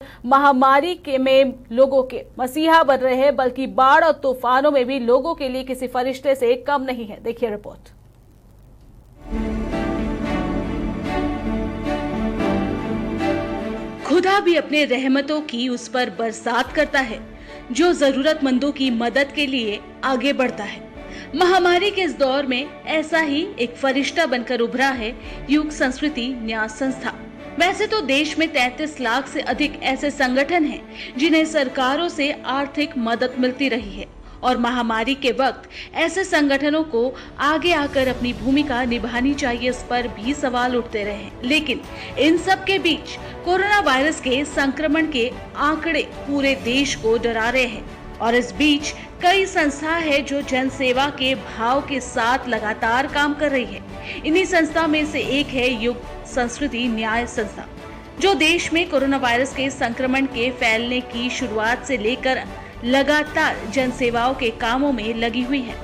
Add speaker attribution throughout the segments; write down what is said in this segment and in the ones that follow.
Speaker 1: महामारी के में लोगों के मसीहा बन रहे हैं, बल्कि बाढ़ और तूफानों में भी लोगों के लिए किसी फरिश्ते से कम नहीं है। देखिए रिपोर्ट।
Speaker 2: खुदा भी अपने रहमतों की उस पर बरसात करता है जो जरूरतमंदों की मदद के लिए आगे बढ़ता है। महामारी के इस दौर में ऐसा ही एक फरिश्ता बनकर उभरा है युग संस्कृति न्यास संस्था। वैसे तो देश में 33 लाख से अधिक ऐसे संगठन हैं जिन्हें सरकारों से आर्थिक मदद मिलती रही है और महामारी के वक्त ऐसे संगठनों को आगे आकर अपनी भूमिका निभानी चाहिए, इस पर भी सवाल उठते रहे। लेकिन इन सब के बीच कोरोना वायरस के संक्रमण के आंकड़े पूरे देश को डरा रहे हैं और इस बीच कई संस्था है जो जन सेवा के भाव के साथ लगातार काम कर रही है। इन्हीं संस्था में से एक है युग संस्कृति न्याय संस्था, जो देश में कोरोना वायरस के संक्रमण के फैलने की शुरुआत से लेकर लगातार जन सेवाओं के कामों में लगी हुई है।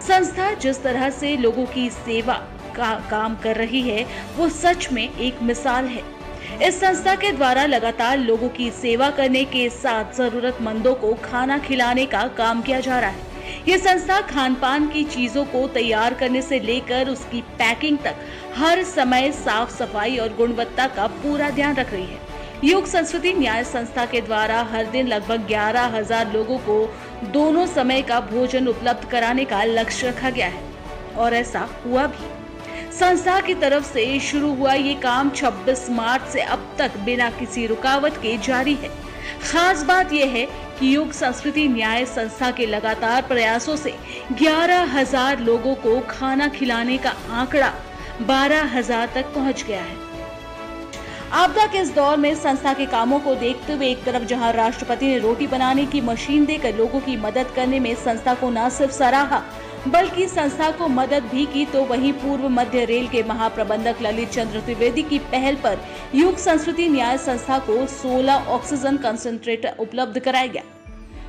Speaker 2: संस्था जिस तरह से लोगों की सेवा का काम कर रही है वो सच में एक मिसाल है। इस संस्था के द्वारा लगातार लोगों की सेवा करने के साथ जरूरतमंदों को खाना खिलाने का काम किया जा रहा है। ये संस्था खान पान की चीजों को तैयार करने से लेकर उसकी पैकिंग तक हर समय साफ सफाई और गुणवत्ता का पूरा ध्यान रख रही है। युग संस्कृति न्याय संस्था के द्वारा हर दिन लगभग 11,000 लोगों को दोनों समय का भोजन उपलब्ध कराने का लक्ष्य रखा गया है और ऐसा हुआ भी। संस्था की तरफ से शुरू हुआ ये काम 26 मार्च से अब तक बिना किसी रुकावट के जारी है। खास बात यह है कि युग संस्कृति न्याय संस्था के लगातार प्रयासों से 11,000 लोगों को खाना खिलाने का आंकड़ा 12,000 तक पहुंच गया है। आपदा के इस दौर में संस्था के कामों को देखते हुए एक तरफ जहां राष्ट्रपति ने रोटी बनाने की मशीन देकर लोगों की मदद करने में संस्था को न सिर्फ सराहा बल्कि संस्था को मदद भी की, तो वहीं पूर्व मध्य रेल के महाप्रबंधक ललित चंद्र त्रिवेदी की पहल पर युग संस्कृति न्याय संस्था को 16 ऑक्सीजन कंसंट्रेटर उपलब्ध कराया गया।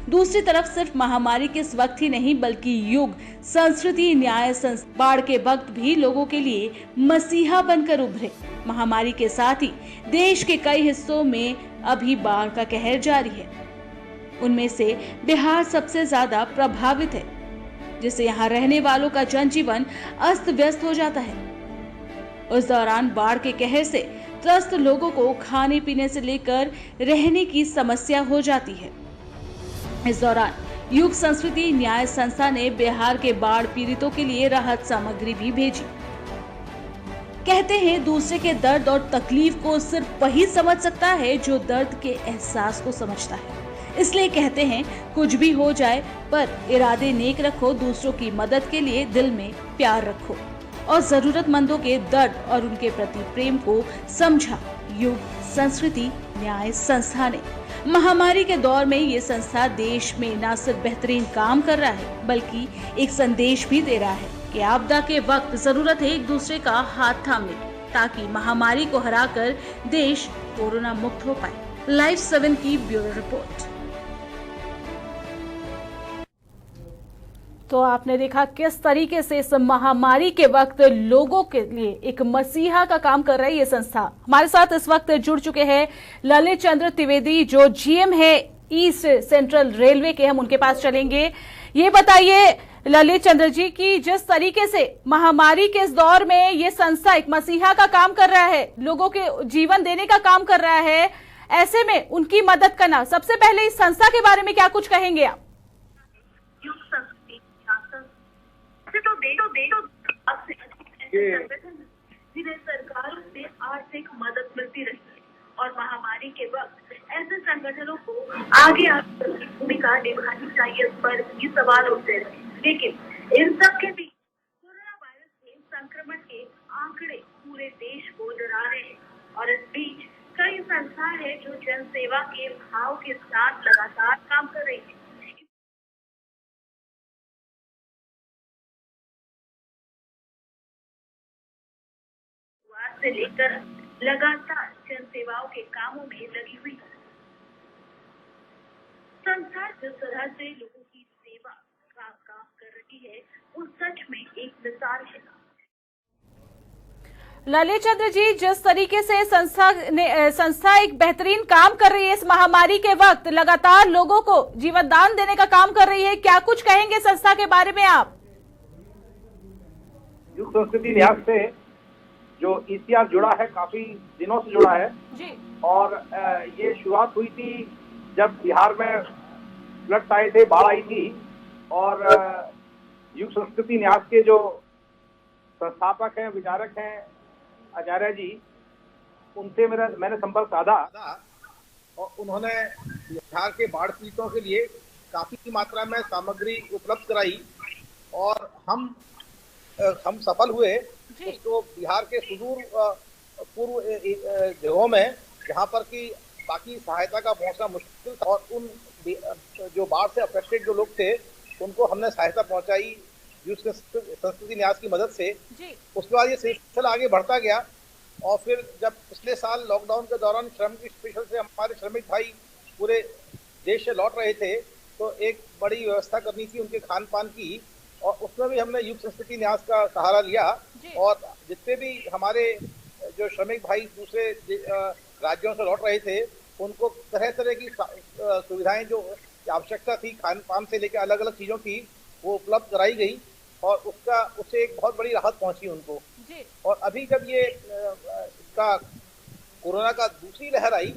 Speaker 2: दूसरी तरफ सिर्फ महामारी के इस वक्त ही नहीं बल्कि युग संस्कृति न्याय संस्था बाढ़ के वक्त भी लोगों के लिए मसीहा बनकर उभरे। महामारी के साथ ही देश के कई हिस्सों में अभी बाढ़ का कहर जारी है। उनमें से बिहार सबसे ज्यादा प्रभावित है, जिससे यहाँ रहने वालों का जनजीवन अस्त व्यस्त हो जाता है। उस दौरान बाढ़ के कहर से त्रस्त लोगों को खाने पीने से लेकर रहने की समस्या हो जाती है। इस दौरान युग संस्कृति न्याय संस्था ने बिहार के बाढ़ पीड़ितों के लिए राहत सामग्री भी भेजी। कहते हैं दूसरे के दर्द और तकलीफ को सिर्फ वही समझ सकता है जो दर्द के एहसास को समझता है। इसलिए कहते हैं कुछ भी हो जाए पर इरादे नेक रखो, दूसरों की मदद के लिए दिल में प्यार रखो और जरूरतमंदों के दर्द और उनके प्रति प्रेम को समझा युग संस्कृति न्याय संस्था ने। महामारी के दौर में ये संस्था देश में न सिर्फ बेहतरीन काम कर रहा है बल्कि एक संदेश भी दे रहा है कि आपदा के वक्त जरूरत है एक दूसरे का हाथ थामने की, ताकि महामारी को हराकर देश कोरोना मुक्त हो पाए। लाइव 7 की ब्यूरो रिपोर्ट।
Speaker 1: तो आपने देखा किस तरीके से इस महामारी के वक्त लोगों के लिए एक मसीहा का काम कर रही है संस्था। हमारे साथ इस वक्त जुड़ चुके हैं ललित चंद्र त्रिवेदी, जो जीएम है ईस्ट सेंट्रल रेलवे के। हम उनके पास चलेंगे। ये बताइए ललित चंद्र जी की जिस तरीके से महामारी के इस दौर में ये संस्था एक मसीहा का काम कर रहा है, लोगों के जीवन देने का काम कर रहा है, ऐसे में उनकी मदद करना, सबसे पहले इस संस्था के बारे में क्या कुछ कहेंगे आप?
Speaker 2: जिन्हें सरकारों से आर्थिक मदद मिलती रही है और महामारी के वक्त ऐसे संगठनों को आगे आकर भूमिका निभानी चाहिए, इस पर भी सवाल उठते रहे। लेकिन इन सब के बीच कोरोना वायरस के संक्रमण के आंकड़े पूरे देश को डरा रहे हैं और इस बीच कई संस्था है जो जन सेवा के भाव के साथ लगातार काम कर रही है। से लेकर लगातार जन सेवाओं के कामों में लगी हुई है। संस्था जिस तरह से लोगों की सेवा का काम कर रही है वो सच में एक मिसाल है।
Speaker 1: ललित चंद्र जी, जिस तरीके से संस्था एक बेहतरीन काम कर रही है इस महामारी के वक्त, लगातार लोगों को जीवन दान देने का काम कर रही है, क्या कुछ कहेंगे संस्था के बारे में आप?
Speaker 3: युग संस्कृति न्यास से जो ईसीआर जुड़ा है, काफी दिनों से जुड़ा है
Speaker 1: जी।
Speaker 3: और ये शुरुआत हुई थी जब बिहार में फ्लड आए थे, बाढ़ आई थी और युग संस्कृति न्यास के जो संस्थापक हैं, विचारक हैं आचार्य जी, उनसे मैंने संपर्क साधा और उन्होंने बिहार के बाढ़ पीड़ितों के लिए काफी मात्रा में सामग्री उपलब्ध कराई और हम सफल हुए उसको बिहार के सुदूर पूर्व जगहों में जहां पर कि बाकी सहायता का पहुंचना मुश्किल था और उन जो बाढ़ से अफेक्टेड जो लोग थे उनको हमने सहायता पहुंचाई संस्कृति न्यास की मदद से। उसके बाद ये सिलसिला आगे बढ़ता गया और फिर जब पिछले साल लॉकडाउन के दौरान श्रमिक स्पेशल से हमारे श्रमिक भाई पूरे देश से लौट रहे थे तो एक बड़ी व्यवस्था करनी थी उनके खान पान की और उसमें भी हमने युग संस्कृति न्यास का सहारा लिया और जितने भी हमारे जो श्रमिक भाई दूसरे राज्यों से लौट रहे थे उनको तरह तरह की सुविधाएं जो आवश्यकता थी खान पान से लेकर अलग अलग चीजों की वो उपलब्ध कराई गई और उससे एक बहुत बड़ी राहत पहुंची उनको। और अभी जब ये इसका कोरोना का दूसरी लहर आई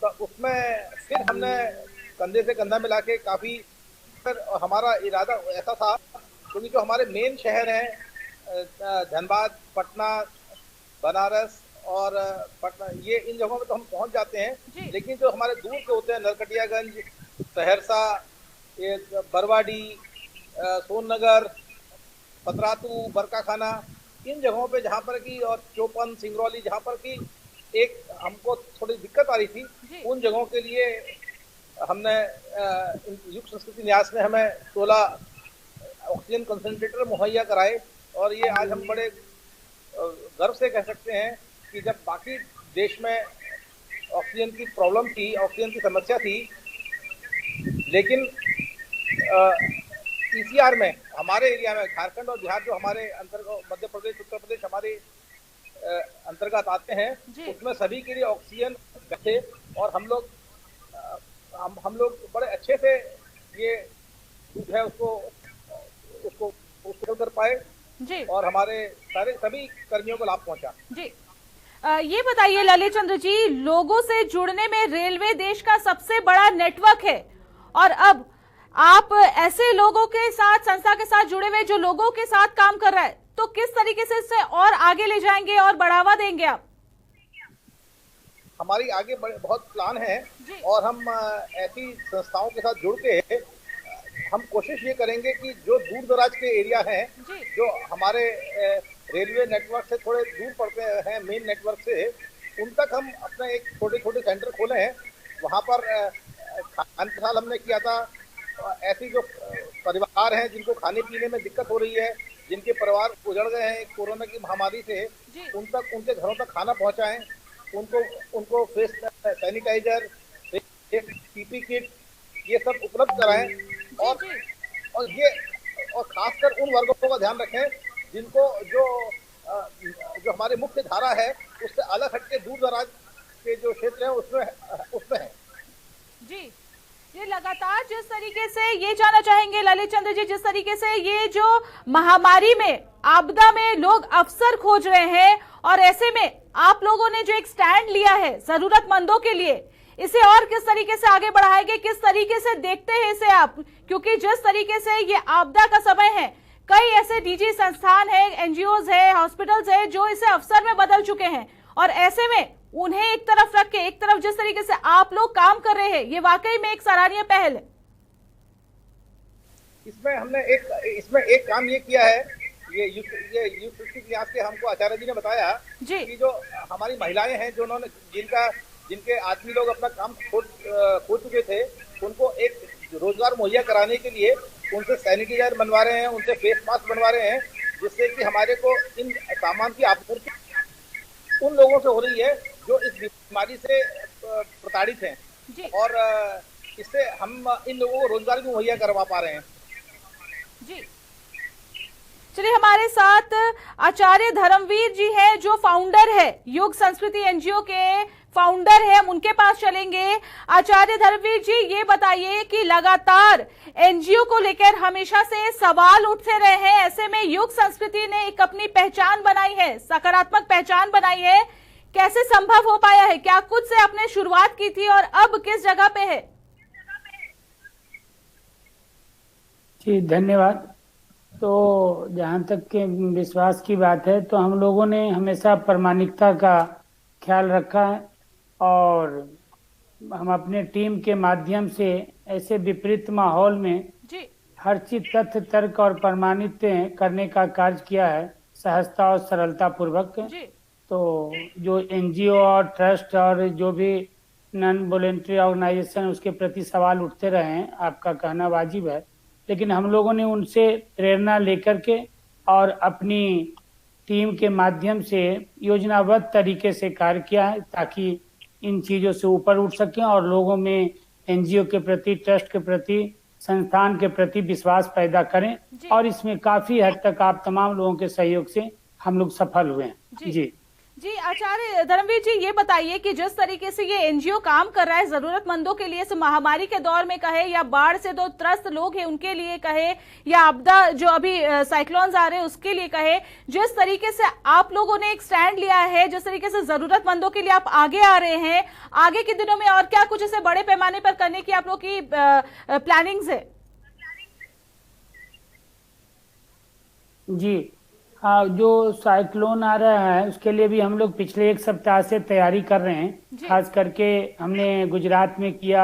Speaker 3: तो उसमें फिर हमने कंधे से कंधा मिला के काफी हमारा इरादा ऐसा था क्योंकि जो हमारे मेन शहर हैं धनबाद, पटना, बनारस और पटना, ये इन जगहों पे तो हम पहुंच जाते हैं लेकिन जो हमारे दूर के होते हैं नरकटियागंज, सहरसा, बरवाडी, सोननगर, पतरातू, बरकाखाना, इन जगहों पे जहाँ पर कि और चौपन, सिंगरौली जहाँ पर कि एक हमको थोड़ी दिक्कत आ रही थी उन जगहों के लिए हमने युग संस्कृति न्यास ने हमें 16 ऑक्सीजन कंसंट्रेटर मुहैया कराए और ये आज हम बड़े गर्व से कह सकते हैं कि जब बाकी देश में ऑक्सीजन की प्रॉब्लम थी, ऑक्सीजन की समस्या थी, लेकिन ईसीआर में हमारे एरिया में झारखंड और बिहार जो हमारे अंतर्गत मध्य प्रदेश, उत्तर प्रदेश हमारे अंतर्गत आते हैं उसमें सभी के लिए ऑक्सीजन थे और हम लोग बड़े अच्छे से ये है उसको कर पाए
Speaker 1: जी।
Speaker 3: और हमारे सभी कर्मियों को लाभ पहुंचा जी।
Speaker 1: ये बताइए ललित चंद्र जी, लोगों से जुड़ने में रेलवे देश का सबसे बड़ा नेटवर्क है और अब आप ऐसे लोगों के साथ, संस्था के साथ जुड़े हुए जो लोगों के साथ काम कर रहा है, तो किस तरीके से इससे और आगे ले जाएंगे और बढ़ावा देंगे आप?
Speaker 3: हमारी आगे बहुत प्लान है और हम ऐसी संस्थाओं के साथ जुड़ के हम कोशिश ये करेंगे कि जो दूर दराज के एरिया हैं, जो हमारे रेलवे नेटवर्क से थोड़े दूर पड़ते हैं मेन नेटवर्क से, उन तक हम अपना एक छोटे छोटे सेंटर खोले हैं। वहाँ पर खान साल हमने किया था, ऐसी जो परिवार हैं जिनको खाने पीने में दिक्कत हो रही है, जिनके परिवार उजड़ गए हैं कोरोना की महामारी से, उन तक उनके घरों तक खाना पहुँचाएं, उनको फेस सैनिटाइजर, पीपी किट ये सब उपलब्ध कराएं और खासकर उन वर्गों का ध्यान रखें जिनको जो हमारे मुख्य धारा है उससे अलग हटके दूर दराज के जो क्षेत्र हैं उसमें है
Speaker 1: जी। ये लगातार जिस तरीके से ये जानना चाहेंगे ललित चंद्र जी, जिस तरीके से ये जो महामारी में, आपदा में लोग अवसर खोज रहे हैं और ऐसे में आप लोगों ने जो एक स्टैंड लिया है जरूरतमंदों के लिए, इसे और किस तरीके से आगे बढ़ाएंगे, किस तरीके से देखते हैं इसे आप? क्योंकि जिस तरीके से ये आपदा का समय है, कई ऐसे निजी संस्थान है, एनजीओज है, हॉस्पिटल्स है जो इसे अवसर में बदल चुके हैं और ऐसे में उन्हें एक तरफ रख के एक तरफ जिस तरीके से आप लोग काम कर रहे हैं, ये वाकई में एक सराहनीय पहल है।
Speaker 3: इसमें एक काम ये किया है, ये युग संस्कृति न्यास के हमको आचार्य जी ने बताया कि जो हमारी महिलाएं हैं जो जिनके आदमी लोग अपना काम खो चुके थे, उनको एक रोजगार मुहैया कराने के लिए उनसे सैनिटाइजर बनवा रहे हैं, उनसे फेस मास्क बनवा रहे हैं, जिससे कि हमारे को इन सामान की आपूर्ति उन लोगों से हो रही है जो इस बीमारी से प्रताड़ित हैं और इससे हम इन लोगों को रोजगार भी मुहैया करवा पा रहे हैं
Speaker 1: जी। चलिए, हमारे साथ आचार्य धर्मवीर जी हैं, जो फाउंडर है, युग संस्कृति एनजीओ के फाउंडर है। हम उनके पास चलेंगे। आचार्य धर्मवीर जी, ये बताइए कि लगातार एनजीओ को लेकर हमेशा से सवाल उठते रहे हैं, ऐसे में युग संस्कृति ने एक अपनी पहचान बनाई है, सकारात्मक पहचान बनाई है। कैसे संभव हो पाया है? क्या कुछ से आपने शुरुआत की थी और अब किस जगह पे है?
Speaker 4: जी धन्यवाद। तो जहाँ तक के विश्वास की बात है, तो हम लोगों ने हमेशा प्रामाणिकता का ख्याल रखा है और हम अपने टीम के माध्यम से ऐसे विपरीत माहौल में
Speaker 1: जी
Speaker 4: हर चीज तथ्य, तर्क और प्रमाणित करने का कार्य किया है, सहजता और सरलता पूर्वक।
Speaker 1: जी
Speaker 4: तो जो एनजीओ और ट्रस्ट और जो भी नॉन वॉलेंट्री ऑर्गेनाइजेशन, उसके प्रति सवाल उठते रहे हैं, आपका कहना वाजिब है, लेकिन हम लोगों ने उनसे प्रेरणा लेकर के और अपनी टीम के माध्यम से योजनाबद्ध तरीके से कार्य किया है, ताकि इन चीज़ों से ऊपर उठ सकें और लोगों में एनजीओ के प्रति, ट्रस्ट के प्रति, संस्थान के प्रति विश्वास पैदा करें। और इसमें काफ़ी हद तक आप तमाम लोगों के सहयोग से हम लोग सफल हुए हैं। जी
Speaker 1: जी, आचार्य धर्मवीर जी, ये बताइए कि जिस तरीके से ये एनजीओ काम कर रहा है जरूरतमंदों के लिए, इस महामारी के दौर में कहे या बाढ़ से जो त्रस्त लोग हैं उनके लिए कहे, या आपदा जो अभी साइक्लोन्स आ रहे हैं उसके लिए कहे, जिस तरीके से आप लोगों ने एक स्टैंड लिया है, जिस तरीके से जरूरतमंदों के लिए आप आगे आ रहे हैं, आगे के दिनों में और क्या कुछ इसे बड़े पैमाने पर करने की आप लोग की प्लानिंग्स है?
Speaker 4: जी हाँ, जो साइक्लोन आ रहा है उसके लिए भी हम लोग पिछले एक सप्ताह से तैयारी कर रहे हैं। खास करके हमने गुजरात में किया,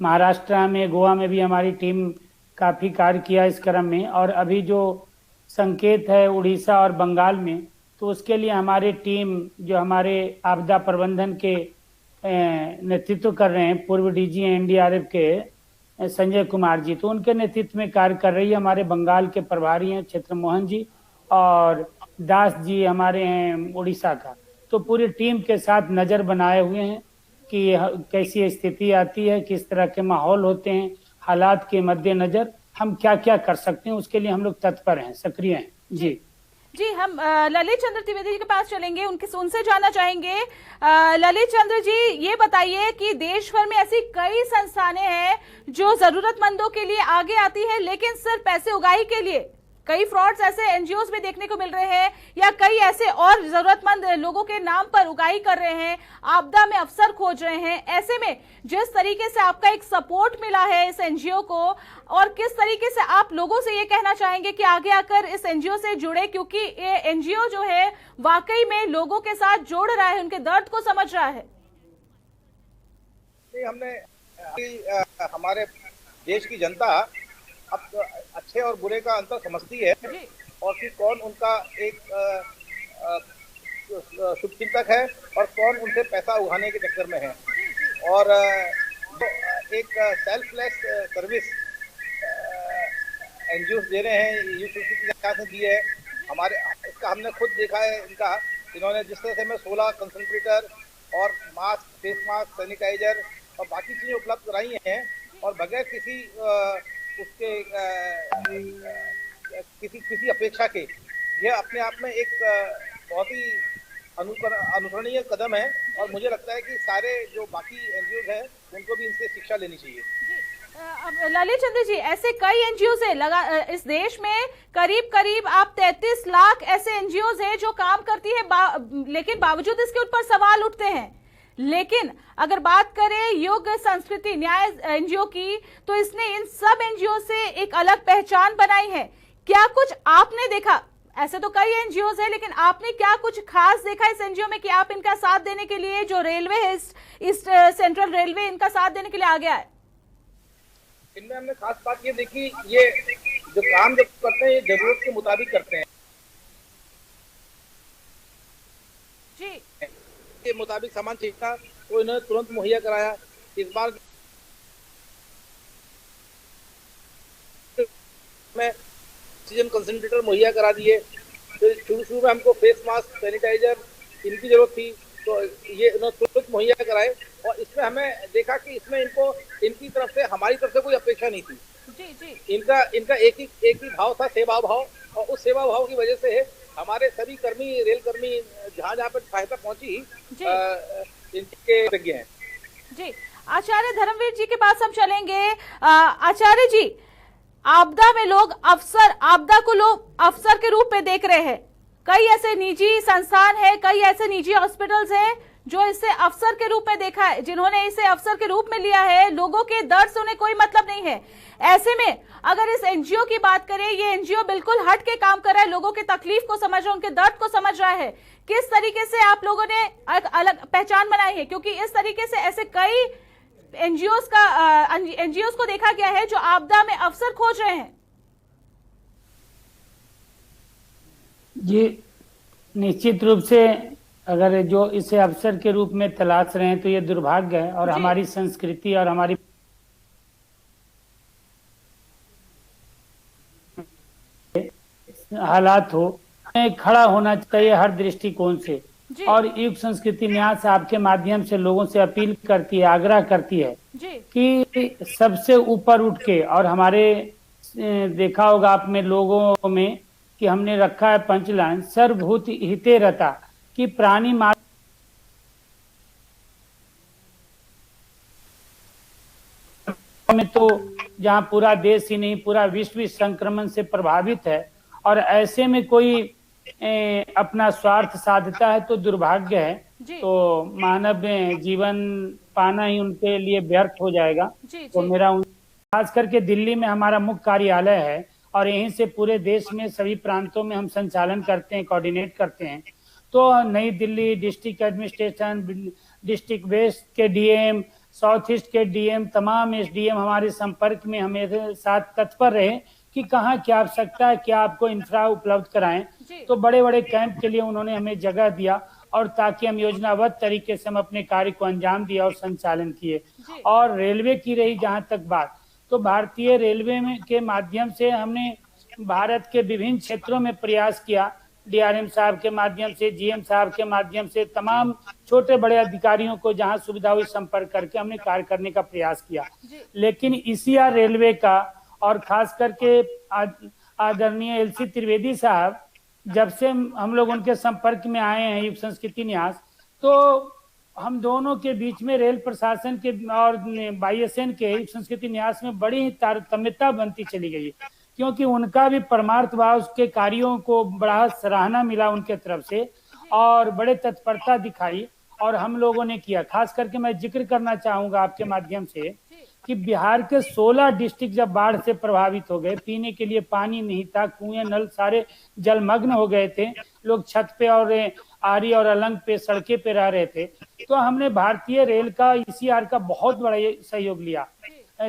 Speaker 4: महाराष्ट्र में, गोवा में भी हमारी टीम काफ़ी कार्य किया इस क्रम में, और अभी जो संकेत है उड़ीसा और बंगाल में, तो उसके लिए हमारी टीम जो हमारे आपदा प्रबंधन के नेतृत्व कर रहे हैं, पूर्व डीजी एनडीआरएफ के संजय कुमार जी, तो उनके नेतृत्व में कार्य कर रही है। हमारे बंगाल के प्रभारी हैं क्षेत्र मोहन जी, और दास जी हमारे हैं उड़ीसा का। तो पूरी टीम के साथ नज़र बनाए हुए हैं कि कैसी स्थिति आती है, किस तरह के माहौल होते हैं, हालात के मद्देनजर हम क्या क्या कर सकते हैं, उसके लिए हम लोग तत्पर हैं, सक्रिय हैं। जी
Speaker 1: जी, हम ललित चंद्र त्रिवेदी जी के पास चलेंगे, उनसे जानना चाहेंगे। ललित चंद्र जी, ये बताइए कि देश भर में ऐसी कई संस्थानें हैं जो जरूरतमंदों के लिए आगे आती है, लेकिन सिर्फ पैसे उगाही के लिए। कई फ्रॉड्स ऐसे एनजीओ में देखने को मिल रहे हैं, या कई ऐसे और जरूरतमंद लोगों के नाम पर उगाही कर रहे हैं, आपदा में अवसर खोज रहे हैं। ऐसे में जिस तरीके से आपका एक सपोर्ट मिला है इस एनजीओ को, और किस तरीके से आप लोगों से ये कहना चाहेंगे कि आगे आकर इस एनजीओ से जुड़े, क्योंकि ये एनजीओ जो है वाकई में लोगों के साथ जोड़ रहा है, उनके दर्द को समझ रहा है।
Speaker 3: हमने हमारे देश की जनता अब अच्छे और बुरे का अंतर समझती है, और कि कौन उनका एक शुभचिंतक है और कौन उनसे पैसा उगाने के चक्कर में है। और एक सेल्फलेस सर्विस एनजीओ दे रहे हैं, युग संस्कृति ने दी है हमारे, इसका हमने खुद देखा है। इन्होंने जिस तरह से हमें 16 कंसंट्रेटर और मास्क, फेस मास्क, सैनिटाइजर और बाकी चीज़ें उपलब्ध कराई हैं, और बगैर किसी उसके किसी अपेक्षा के, यह अपने आप में एक बहुत ही अनुकरणीय कदम है। और मुझे लगता है कि सारे जो बाकी एनजीओ हैं उनको भी इनसे शिक्षा लेनी चाहिए।
Speaker 1: ललित चंद्र जी, ऐसे कई एनजीओ है इस देश में, करीब आप 33 लाख ऐसे एनजीओ हैं जो काम करती है, लेकिन बावजूद इसके ऊपर सवाल उठते हैं। लेकिन अगर बात करें युग संस्कृति न्याय एनजीओ की, तो इसने इन सब एनजीओ से एक अलग पहचान बनाई है। क्या कुछ आपने देखा? ऐसे तो कई एनजीओ हैं, लेकिन आपने क्या कुछ खास देखा इस एनजीओ में कि आप इनका साथ देने के लिए, जो रेलवे है, ईस्ट सेंट्रल रेलवे, इनका साथ देने के लिए आ गया है?
Speaker 3: इनमें हमने खास बात ये देखी, ये जो काम जो करते हैं ये जरूरत के मुताबिक करते हैं
Speaker 1: जी,
Speaker 3: के मुताबिक सामान चाहिए था तो इन्होंने तुरंत मुहैया कराया। इस बार में ऑक्सीजन कंसंट्रेटर मुहैया करा दिए। तो शुरू में हमको फेस मास्क, सैनिटाइजर इनकी जरूरत थी, तो ये इन्होंने तुरंत मुहैया कराए। और इसमें हमें देखा कि इसमें इनकी तरफ से, हमारी तरफ से कोई अपेक्षा नहीं थी।
Speaker 1: जी जी,
Speaker 3: इनका एक ही भाव था, सेवा भाव, और उस सेवा भाव की वजह से हमारे सभी कर्मी, रेल कर्मी जहाँ जहाँ पर सहायता पहुंची इनके योग्य हैं।
Speaker 1: जी, आचार्य धर्मवीर जी के पास हम चलेंगे। आचार्य जी, आपदा में लोग आपदा को लोग अवसर के रूप में देख रहे हैं। कई ऐसे निजी संस्थान है, कई ऐसे निजी हॉस्पिटल्स हैं जो इसे अवसर के रूप में देखा है, जिन्होंने इसे अवसर के रूप में लिया है। लोगों के दर्द से उन्हें कोई मतलब नहीं है। ऐसे में अगर इस एनजीओ की बात करें, ये एनजीओ बिल्कुल हट के काम कर रहा है, लोगों की तकलीफ को समझ रहा है, उनके दर्द को समझ रहा है। किस तरीके से आप लोगों ने एक अलग पहचान बनाई है? क्योंकि इस तरीके से ऐसे कई एनजीओ को देखा गया है जो आपदा में अवसर खोज रहे हैं।
Speaker 4: जी, निश्चित रूप से अगर जो इसे अवसर के रूप में तलाश रहे हैं तो ये दुर्भाग्य है। और हमारी संस्कृति और हमारी हालात हो, खड़ा होना चाहिए हर दृष्टिकोण से। और युग संस्कृति न्यास आपके माध्यम से लोगों से अपील करती है, आग्रह करती है कि सबसे ऊपर उठ के, और हमारे देखा होगा आप में लोगों में कि हमने रखा है पंचलाइन, सर्वभूत हिते रता, कि प्राणी में तो जहाँ पूरा देश ही नहीं पूरा विश्व इस संक्रमण से प्रभावित है, और ऐसे में कोई अपना स्वार्थ साधता है तो दुर्भाग्य है। तो मानव जीवन पाना ही उनके लिए व्यर्थ हो जाएगा। तो मेरा खास करके दिल्ली में हमारा मुख्य कार्यालय है और यहीं से पूरे देश में सभी प्रांतों में हम संचालन करते हैं, कोऑर्डिनेट करते हैं। तो Nai Delhi district administration, district west के डीएम, साउथ ईस्ट के डीएम, तमाम एसडीएम हमारे संपर्क में हमारे साथ तत्पर रहे कि कहाँ क्या आवश्यकता है, क्या आपको इंफ्रा उपलब्ध कराएं। तो बड़े बड़े कैंप के लिए उन्होंने हमें जगह दिया, और ताकि हम योजनाबद्ध तरीके से हम अपने कार्य को अंजाम दिया और संचालन किए। और रेलवे की रही जहाँ तक बात, तो भारतीय रेलवे में के माध्यम से हमने भारत के विभिन्न क्षेत्रों में प्रयास किया। डीआरएम साहब के माध्यम से, जीएम साहब के माध्यम से, तमाम छोटे बड़े अधिकारियों को जहां सुविधा हुई संपर्क करके हमने कार्य करने का प्रयास किया। लेकिन ईसीआर रेलवे का, और खास करके आदरणीय एलसी त्रिवेदी साहब, जब से हम लोग उनके संपर्क में आए हैं युग संस्कृति न्यास, तो हम दोनों के बीच में रेल प्रशासन के और वाईएसएन के युग संस्कृति न्यास में बड़ी ही तारतम्यता बनती चली गई, क्योंकि उनका भी परमार्थ भाव, उसके कार्यों को बड़ा सराहना मिला उनके तरफ से, और बड़े तत्परता दिखाई, और हम लोगों ने किया। खास करके मैं जिक्र करना चाहूंगा आपके माध्यम से कि बिहार के 16 डिस्ट्रिक्ट जब बाढ़ से प्रभावित हो गए, पीने के लिए पानी नहीं था, कुएं नल सारे जलमग्न हो गए थे, लोग छत पे और आरी और अलंग पे सड़के पे रह रहे थे, तो हमने भारतीय रेल का, ईसीआर का बहुत बड़ा सहयोग लिया।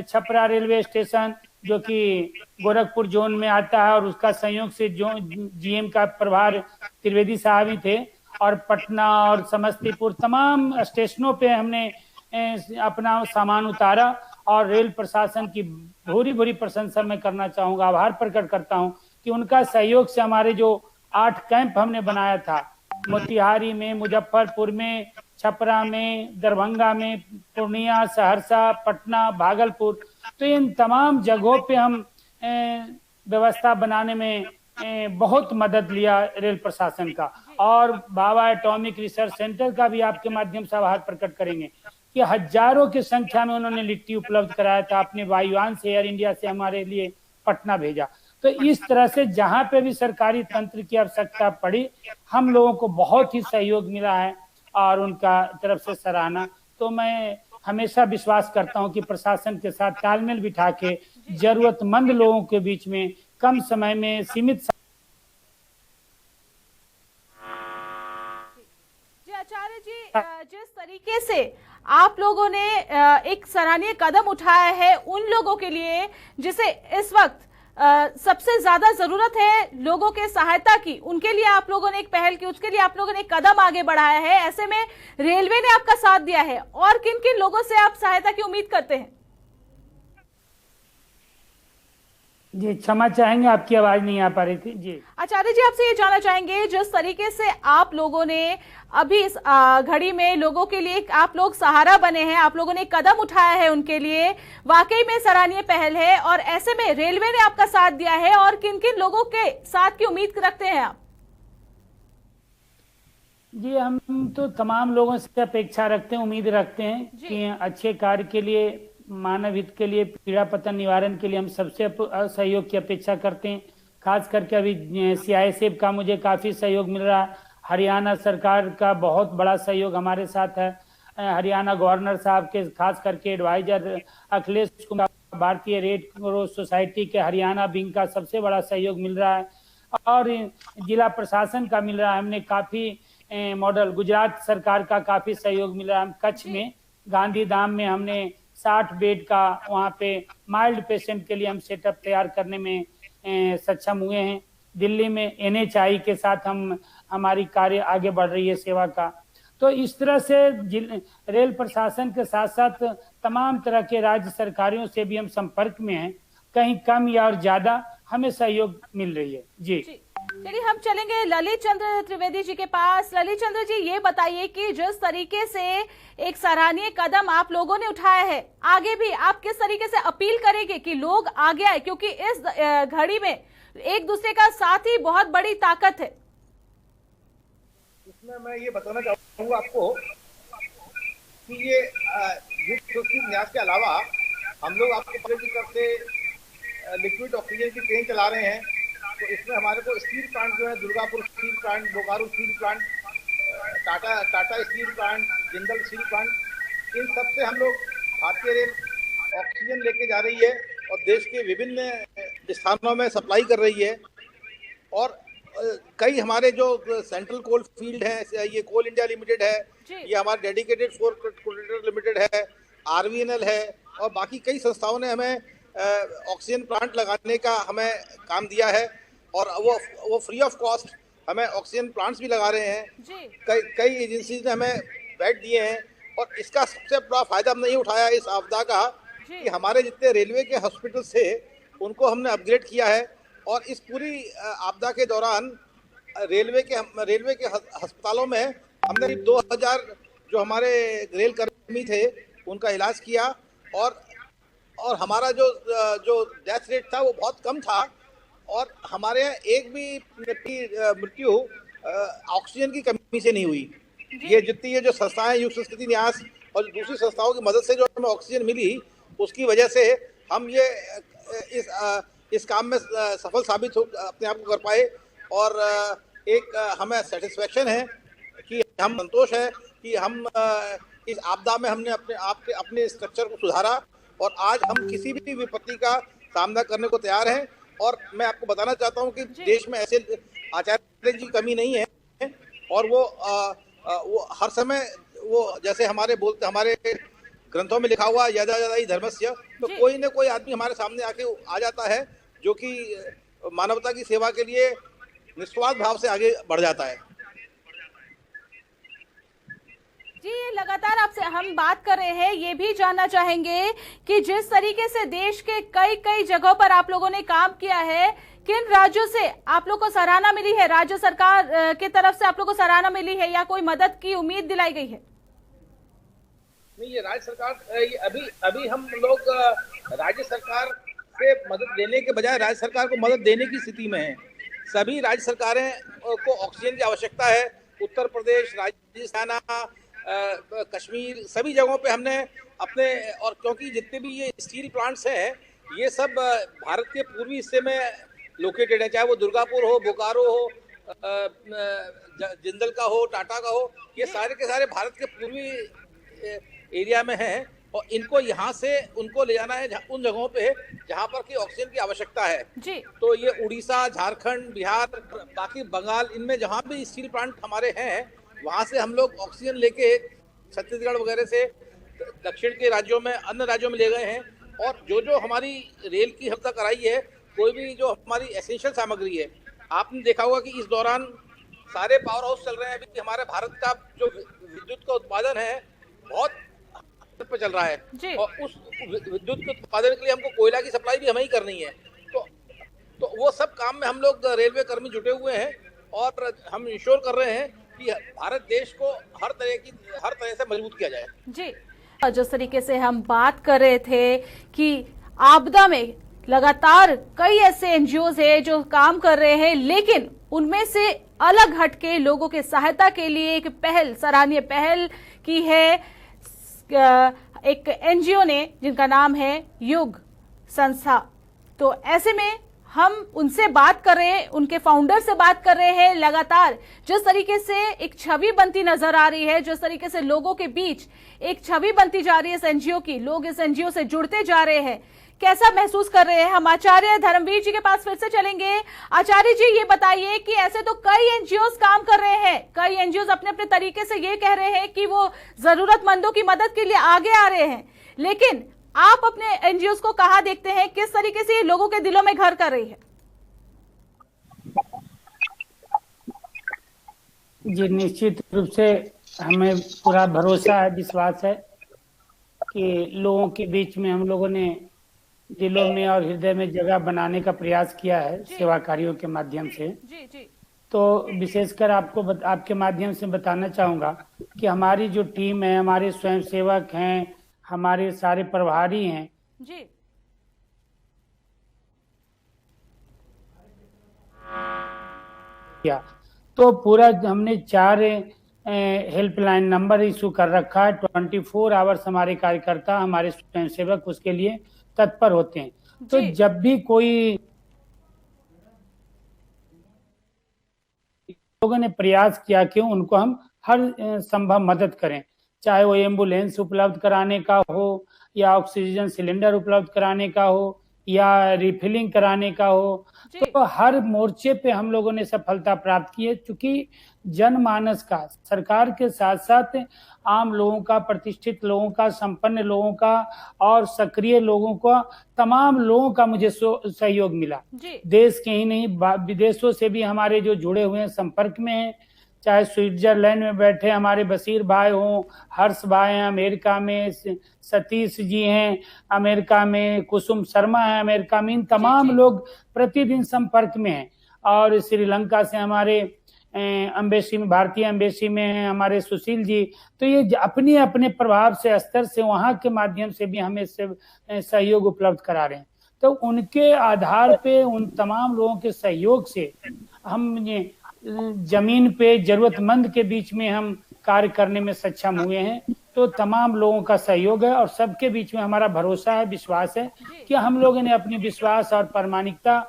Speaker 4: छपरा रेलवे स्टेशन जो कि गोरखपुर जोन में आता है, और उसका संयोग से जो जीएम का प्रभार त्रिवेदी साहब ही थे, और पटना और समस्तीपुर तमाम स्टेशनों पे हमने अपना सामान उतारा, और रेल प्रशासन की भूरी भूरी प्रशंसा मैं करना चाहूंगा, आभार प्रकट करता हूं कि उनका सहयोग से हमारे जो 8 कैंप हमने बनाया था, मोतिहारी में, मुजफ्फरपुर में, छपरा में, दरभंगा में, पूर्णिया, सहरसा, पटना, भागलपुर, तो इन तमाम जगहों पे हम व्यवस्था बनाने में बहुत मदद लिया रेल प्रशासन का। और बाबा एटॉमिक रिसर्च सेंटर का भी आपके माध्यम से आभार प्रकट करेंगे कि हजारों की संख्या में उन्होंने लिट्टी उपलब्ध कराया था, अपने वायुयान से, एयर इंडिया से हमारे लिए पटना भेजा। तो इस तरह से जहां पे भी सरकारी तंत्र की आवश्यकता पड़ी, हम लोगों को बहुत ही सहयोग मिला है, और उनका तरफ से सराहना। तो मैं हमेशा विश्वास करता हूं कि प्रशासन के साथ तालमेल बिठा के जरूरतमंद लोगों के बीच में कम समय में सीमित।
Speaker 1: आचार्य जी, जिस तरीके से आप लोगों ने एक सराहनीय कदम उठाया है उन लोगों के लिए जिसे इस वक्त सबसे ज्यादा जरूरत है लोगों के सहायता की, उनके लिए आप लोगों ने एक पहल की, उसके लिए आप लोगों ने एक कदम आगे बढ़ाया है। ऐसे में रेलवे ने आपका साथ दिया है, और किन किन लोगों से आप सहायता की उम्मीद करते हैं?
Speaker 4: जी क्षमा चाहेंगे, आपकी आवाज नहीं आ पा रही थी जी।
Speaker 1: आचार्य जी, आपसे ये जानना चाहेंगे, जिस तरीके से आप लोगों ने अभी इस घड़ी में लोगों के लिए आप लोग सहारा बने हैं, आप लोगों ने कदम उठाया है उनके लिए, वाकई में सराहनीय पहल है। और ऐसे में रेलवे ने आपका साथ दिया है, और किन किन लोगों के साथ की उम्मीद रखते हैं आप?
Speaker 4: जी हम तो तमाम लोगों से अपेक्षा रखते हैं, उम्मीद रखते हैं कि अच्छे कार्य के लिए, मानव हित के लिए, पीड़ा पतन निवारण के लिए हम सबसे सहयोग की अपेक्षा करते हैं। खास करके अभी CISF का मुझे काफी सहयोग मिल रहा है। हरियाणा सरकार का बहुत बड़ा सहयोग हमारे साथ है। हरियाणा गवर्नर साहब के खास करके एडवाइजर अखिलेश कुमार, भारतीय रेड क्रॉस सोसाइटी के हरियाणा विंग का सबसे बड़ा सहयोग मिल रहा है, और जिला प्रशासन का मिल रहा है। हमने काफी मॉडल, गुजरात सरकार का काफी सहयोग मिल रहा है। कच्छ में गांधीधाम में हमने 60 बेड का वहाँ पे माइल्ड पेशेंट के लिए हम सेटअप तैयार करने में सक्षम हुए हैं। दिल्ली में NHI के साथ हमारी कार्य आगे बढ़ रही है सेवा का। तो इस तरह से रेल प्रशासन के साथ साथ तमाम तरह के राज्य सरकारों से भी हम संपर्क में हैं। कहीं कम या और ज्यादा हमें सहयोग मिल रही है जी।
Speaker 1: चलिए हम चलेंगे ललित चंद्र त्रिवेदी जी के पास। ललित चंद्र जी, ये बताइए कि जिस तरीके से एक सराहनीय कदम आप लोगों ने उठाया है, आगे भी आप किस तरीके से अपील करेंगे कि लोग आगे आए, क्योंकि इस घड़ी में एक दूसरे का साथ ही बहुत बड़ी ताकत है।
Speaker 3: इसमें मैं ये बताना चाहूँगा आपको कि ये न्यास के अलावा हम लोग आपको पहले की तरफ से लिक्विड ऑक्सीजन की ट्रेन चला रहे हैं। तो इसमें हमारे को स्टील प्लांट जो है, Durgapur steel plant, Bokaro steel plant, Tata steel plant, Jindal steel plant, इन सब से हम लोग भारतीय रेल ऑक्सीजन लेके जा रही है और देश के विभिन्न स्थानों में सप्लाई कर रही है। और कई हमारे जो सेंट्रल कोल फील्ड है, ये कोल इंडिया लिमिटेड है, ये हमारा डेडिकेटेड फोर कोऑर्डिनेटर लिमिटेड है, RVNL है, और बाकी कई संस्थाओं ने हमें ऑक्सीजन प्लांट लगाने का हमें काम दिया है। और वो फ्री ऑफ कॉस्ट हमें ऑक्सीजन प्लांट्स भी लगा रहे हैं। कई एजेंसीज ने हमें बेड दिए हैं। और इसका सबसे बड़ा फायदा हमने ये उठाया इस आपदा का कि हमारे जितने रेलवे के हॉस्पिटल थे उनको हमने अपग्रेड किया है। और इस पूरी आपदा के दौरान रेलवे के अस्पतालों में हमने 2000 जो हमारे रेल कर्मी थे उनका इलाज किया। और हमारा जो डेथ रेट था वो बहुत कम था। और हमारे यहाँ एक भी मृत्यु ऑक्सीजन की कमी से नहीं हुई। ये जितनी ये जो संस्थाएं, युग संस्कृति न्यास और दूसरी संस्थाओं की मदद से जो हमें ऑक्सीजन मिली, उसकी वजह से हम ये इस काम में सफल साबित अपने आप को कर पाए। और एक हमें सेटिस्फेक्शन है कि हम संतोष है कि हम इस आपदा में हमने अपने स्ट्रक्चर को सुधारा और आज हम किसी भी विपत्ति का सामना करने को तैयार हैं। और मैं आपको बताना चाहता हूं कि देश में ऐसे आचार्य जी कमी नहीं है। और वो हर समय वो जैसे हमारे ग्रंथों में लिखा हुआ यदा यदा ही धर्मस्य, तो कोई न कोई आदमी हमारे सामने आ जाता है जो कि मानवता की सेवा के लिए निस्वार्थ भाव से आगे बढ़ जाता है।
Speaker 1: जी, लगातार आपसे हम बात कर रहे हैं, ये भी जानना चाहेंगे कि जिस तरीके से देश के कई जगहों पर आप लोगों ने काम किया है, किन राज्यों से आप लोग को सराहना मिली है? राज्य सरकार की तरफ से आप लोग को सराहना मिली है या कोई मदद की उम्मीद दिलाई गई है?
Speaker 3: नहीं, ये राज्य सरकार अभी हम लोग राज्य सरकार से मदद लेने के बजाय राज्य सरकार को मदद देने की स्थिति में है। सभी राज्य सरकारें को ऑक्सीजन की आवश्यकता है। उत्तर प्रदेश, राजस्थान, कश्मीर, सभी जगहों पे हमने अपने, और क्योंकि जितने भी ये स्टील प्लांट्स हैं ये सब भारत के पूर्वी हिस्से में लोकेटेड है, चाहे वो दुर्गापुर हो, बोकारो हो, जिंदल का हो, टाटा का हो, ये सारे के सारे भारत के पूर्वी एरिया में हैं। और इनको यहाँ से उनको ले जाना है उन जगहों पे जहाँ पर की ऑक्सीजन की आवश्यकता है जी। तो ये उड़ीसा, झारखंड, बिहार, बाकी बंगाल, इनमें जहाँ भी स्टील प्लांट हमारे हैं वहाँ से हम लोग ऑक्सीजन लेके छत्तीसगढ़ वगैरह से दक्षिण के राज्यों में, अन्य राज्यों में ले गए हैं। और जो हमारी रेल की हफ्ता कराई है, कोई भी जो हमारी एसेंशियल सामग्री है, आपने देखा होगा कि इस दौरान सारे पावर हाउस चल रहे हैं। अभी हमारे भारत का जो विद्युत का उत्पादन है बहुत पे चल रहा है और उस विद्युत के उत्पादन के लिए हमको कोयला की सप्लाई भी हमें ही करनी है। तो
Speaker 5: वो सब काम में हम लोग रेलवे कर्मी जुटे हुए हैं और हम इंश्योर कर रहे हैं कि भारत देश को हर तरह से मजबूत किया जाए।
Speaker 1: जी, जिस तरीके से हम बात कर रहे थे कि आपदा में लगातार कई ऐसे एनजीओज हैं जो काम कर रहे हैं, लेकिन उनमें से अलग हटके लोगों के सहायता के लिए एक पहल, सराहनीय पहल की है एक एनजीओ ने, जिनका नाम है युग संस्था। तो ऐसे में हम उनसे बात कर रहे हैं, उनके फाउंडर से बात कर रहे हैं। लगातार जिस तरीके से एक छवि बनती नजर आ रही है, जिस तरीके से लोगों के बीच एक छवि बनती जा रही है इस एनजीओ की, लोग इस एनजीओ से जुड़ते जा रहे हैं, कैसा महसूस कर रहे हैं? हम आचार्य धर्मवीर जी के पास फिर से चलेंगे। आचार्य जी, ये बताइए कि ऐसे तो कई एनजीओज काम कर रहे हैं, कई एनजीओज अपने अपने तरीके से ये कह रहे हैं कि वो जरूरतमंदों की मदद के लिए आगे आ रहे हैं, लेकिन आप अपने एनजीओज को कहाँ देखते हैं? किस तरीके से ये लोगों के दिलों में घर कर रही है?
Speaker 4: जी, निश्चित रूप से हमें पूरा भरोसा है, विश्वास है कि लोगों के बीच में हम लोगों ने दिलों में और हृदय में जगह बनाने का प्रयास किया है सेवा कार्यों के माध्यम से।
Speaker 1: जी जी।
Speaker 4: तो विशेषकर आपके माध्यम से बताना चाहूँगा कि हमारी जो टीम है, हमारे स्वयंसेवक हैं, हमारे सारे प्रभारी हैं
Speaker 1: जी,
Speaker 4: क्या तो पूरा हमने 4 हेल्पलाइन नंबर इशू कर रखा है। 24 आवर्स हमारे कार्यकर्ता, हमारे स्वयंसेवक उसके लिए तत्पर होते हैं। तो जब भी कोई लोगों ने प्रयास किया कि उनको हम हर संभव मदद करें, चाहे वो एम्बुलेंस उपलब्ध कराने का हो, या ऑक्सीजन सिलेंडर उपलब्ध कराने का हो, या रिफिलिंग कराने का हो, तो हर मोर्चे पे हम लोगों ने सफलता प्राप्त की है। चूंकि जनमानस का, सरकार के साथ साथ आम लोगों का, प्रतिष्ठित लोगों का, संपन्न लोगों का और सक्रिय लोगों का, तमाम लोगों का मुझे सहयोग मिला। देश के ही नहीं, विदेशों से भी हमारे जो जुड़े हुए हैं, संपर्क में हैं, चाहे स्विट्जरलैंड में बैठे हमारे बशीर भाई हों, हर्ष भाई हैं अमेरिका में, सतीश जी हैं अमेरिका में, कुसुम शर्मा है अमेरिका में, इन तमाम लोग प्रतिदिन संपर्क में हैं। और श्रीलंका से हमारे एम्बेसी में, भारतीय एम्बेसी में हैं हमारे सुशील जी। तो ये अपने अपने प्रभाव से, स्तर से, वहाँ के माध्यम से भी हमें सहयोग उपलब्ध करा रहे हैं। तो उनके आधार पे, उन तमाम लोगों के सहयोग से हम जमीन पे जरूरतमंद के बीच में हम कार्य करने में सक्षम हुए हैं। तो तमाम लोगों का सहयोग है और सबके बीच में हमारा भरोसा है, विश्वास है कि हम लोगों ने अपनी विश्वास और प्रामाणिकता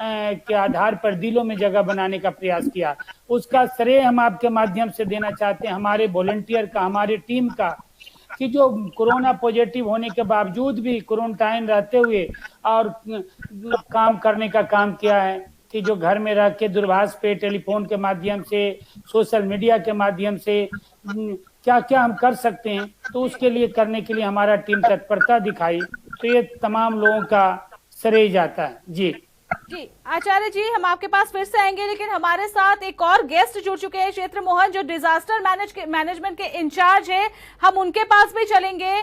Speaker 4: के आधार पर दिलों में जगह बनाने का प्रयास किया। उसका श्रेय हम आपके माध्यम से देना चाहते हैं हमारे वॉलंटियर का, हमारी टीम का, कि जो कोरोना पॉजिटिव होने के बावजूद भी क्वारंटाइन रहते हुए और काम करने का काम किया है, कि जो घर में रह के दूरभाष पे, टेलीफोन के माध्यम से, सोशल मीडिया के माध्यम से क्या क्या हम कर सकते हैं, तो उसके लिए करने के लिए हमारा टीम तत्परता दिखाई। तो ये तमाम लोगों का श्रेय जाता है। जी
Speaker 1: जी, आचार्य जी, हम आपके पास फिर से आएंगे, लेकिन हमारे साथ एक और गेस्ट जुड़ चुके हैं, क्षेत्र मोहन, जो डिजास्टर मैनेजमेंट के इंचार्ज है। हम उनके पास भी चलेंगे।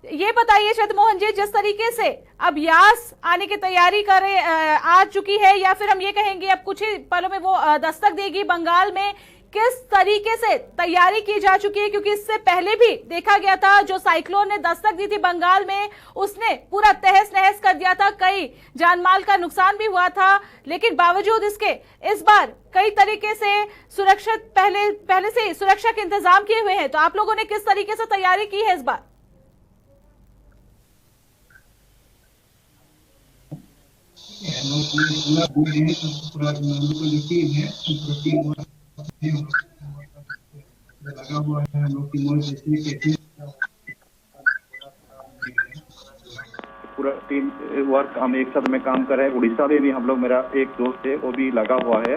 Speaker 1: ये बताइए क्षेत्र मोहन जी, जिस तरीके से अब यास आने की तैयारी आ चुकी है, या फिर हम ये कहेंगे अब कुछ ही पलों में वो दस्तक देगी बंगाल में, किस तरीके से तैयारी की जा चुकी है? क्योंकि इससे पहले भी देखा गया था, जो साइक्लोन ने दस्तक दी थी बंगाल में, उसने पूरा तहस नहस कर दिया था, कई जानमाल का नुकसान भी हुआ था। लेकिन बावजूद इसके इस बार कई तरीके से सुरक्षित, पहले से सुरक्षा के इंतजाम किए हुए हैं। तो आप लोगों ने किस तरीके से तैयारी की है इस बार?
Speaker 6: लगा हुआ है हम लोग की पूरा टीम वर्क, हम एक साथ में काम कर रहे हैं। उड़ीसा में भी हम लोग, मेरा एक दोस्त है वो भी लगा हुआ है,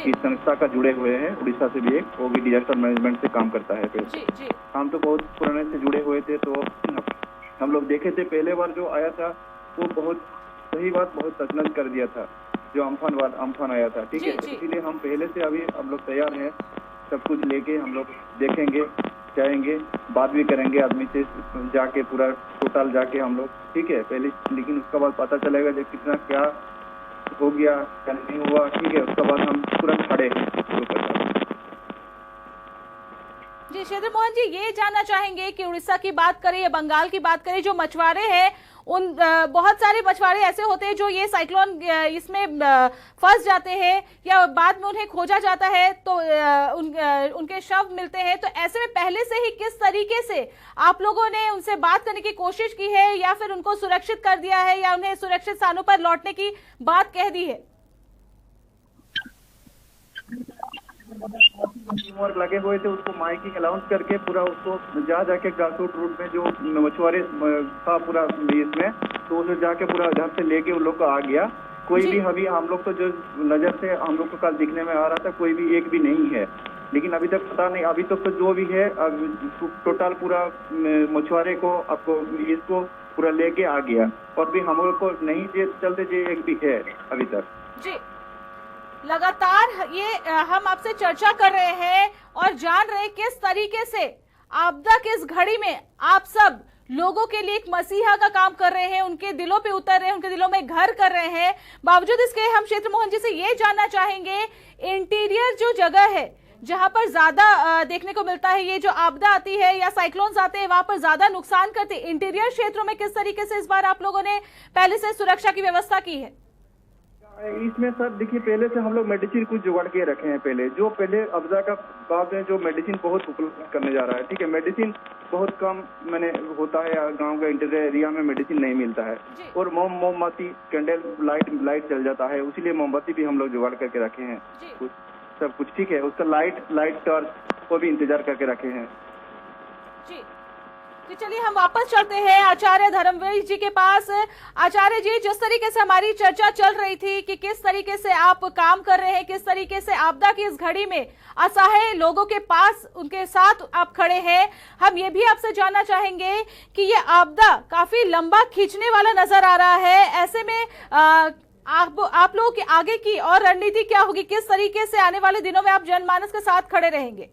Speaker 6: इस संस्था का जुड़े हुए हैं। उड़ीसा से भी एक, वो भी डिजास्टर मैनेजमेंट से काम करता है। फिर हम तो बहुत पुराने से जुड़े हुए थे, तो हम लोग देखे थे पहले बार जो आया था वो बहुत सही बात, बहुत सचनच कर दिया था जो अम्फान आया था। ठीक है, इसीलिए हम पहले से अभी हम लोग तैयार हैं, सब कुछ लेके हम लोग देखेंगे, जाएंगे, बात भी करेंगे आदमी से जाके, पूरा टोटल जाके हम लोग। ठीक है, पहले, लेकिन उसके बाद पता चलेगा जो कितना क्या हो गया या नहीं हुआ, ठीक है, उसके बाद हम तुरंत खड़े हैं शुरू कर रहे हैं।
Speaker 1: जी शेद्र मोहन जी, ये जानना चाहेंगे कि उड़ीसा की बात करें या बंगाल की बात करें, जो मछुआरे हैं उन बहुत सारे मछुआरे ऐसे होते हैं जो ये साइक्लोन इसमें फंस जाते हैं या बाद में उन्हें खोजा जाता है तो उनके शव मिलते हैं। तो ऐसे में पहले से ही किस तरीके से आप लोगों ने उनसे बात करने की कोशिश की है या फिर उनको सुरक्षित कर दिया है या उन्हें सुरक्षित स्थानों पर लौटने की बात कह दी है?
Speaker 6: टीम वर्क लगे हुए थे, उसको माइकिंग अलाउंस करके पूरा उसको जाके ग्रासरूट रूट में जो मछुआरे था पूरा इसमें, तो उसे जाके पूरा घर से लेके उन लोग का आ गया। कोई भी अभी हम लोग तो जो नजर से हम लोग को कल दिखने में आ रहा था कोई भी एक भी नहीं है, लेकिन अभी तक पता नहीं, अभी तक तो जो भी है टोटल पूरा मछुआरे को आपको इसको पूरा लेके आ गया और भी हम लोग को नहीं चलते जो एक भी है अभी तक।
Speaker 1: जी, लगातार ये हम आपसे चर्चा कर रहे हैं और जान रहे हैं किस तरीके से आपदा की इस घड़ी में आप सब लोगों के लिए एक मसीहा का काम कर रहे हैं, उनके दिलों पे उतर रहे हैं, उनके दिलों में घर कर रहे हैं। बावजूद इसके हम शेद्र मोहन जी से ये जानना चाहेंगे, इंटीरियर जो जगह है जहां पर ज्यादा देखने को मिलता है, ये जो आपदा आती है या साइक्लोन्स आते हैं वहां पर ज्यादा नुकसान करते, इंटीरियर क्षेत्रों में किस तरीके से इस बार आप लोगों ने पहले से सुरक्षा की व्यवस्था की है?
Speaker 6: इसमें सर देखिए, पहले से हम लोग मेडिसिन कुछ जुगाड़ के रखे हैं। पहले अब्जा का बाद में जो मेडिसिन बहुत उपलब्ध करने जा रहा है, ठीक है, मेडिसिन बहुत कम मैंने होता है, गांव का इंटीरियर एरिया में मेडिसिन नहीं मिलता है और मोमबत्ती कैंडल लाइट चल जाता है, इसीलिए मोमबत्ती भी हम लोग जुगाड़ करके रखे हैं कुछ, सब कुछ ठीक है। उसका लाइट टॉर्च को भी इंतजार करके रखे हैं।
Speaker 1: जी, तो चलिए हम वापस चलते हैं आचार्य धर्मवीर जी के पास। आचार्य जी, जिस तरीके से हमारी चर्चा चल रही थी कि किस तरीके से आप काम कर रहे हैं, किस तरीके से आपदा की इस घड़ी में असहाय लोगों के पास उनके साथ आप खड़े हैं, हम ये भी आपसे जानना चाहेंगे कि ये आपदा काफी लंबा खींचने वाला नजर आ रहा है। ऐसे में आप लोगों की आगे की और रणनीति क्या होगी? किस तरीके से आने वाले दिनों में आप जनमानस के साथ खड़े रहेंगे?